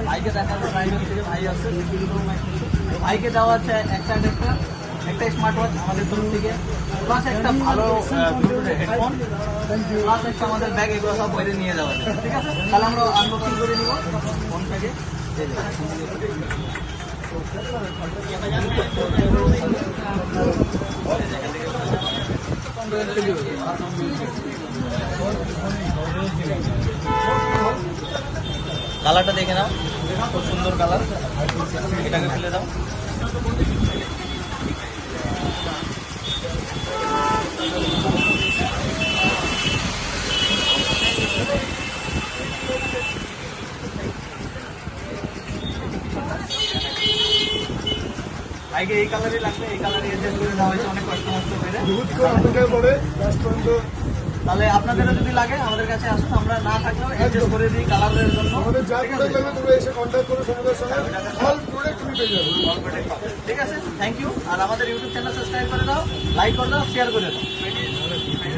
ভাইকে দেখাবো, রায়গঞ্জ থেকে ভাই আসছে, ভাইকে দেওয়া হচ্ছে একটা স্মার্ট ওয়াচ আমাদের তরফ থেকে, প্লাস একটা ভালো হেডফোন, প্লাস একটা আমাদের ব্যাগ, এগুলো সব বাইরে নিয়ে যাওয়া যায়। ঠিক আছে, তাহলে আমরা আনবক্সিং করে নিব ফোনটাকে। কালারটা দেখে নাও, খুব সুন্দর কালার, এটাকে ফেলে দাও। ভাইকে এই কালারই লাগবে, এই কালারই এডজাস্ট করে দেওয়া হয়েছে অনেক কাস্টমার করে। তাহলে আপনাদেরও যদি লাগে আমাদের কাছে আসুন, আমরা না থাকলেও অ্যাডজাস্ট করে দিই কালারের জন্য। ঠিক আছে, থ্যাংক ইউ। আর আমাদের ইউটিউব চ্যানেল সাবস্ক্রাইব করে দাও, লাইক করে দাও, শেয়ার করে দাও।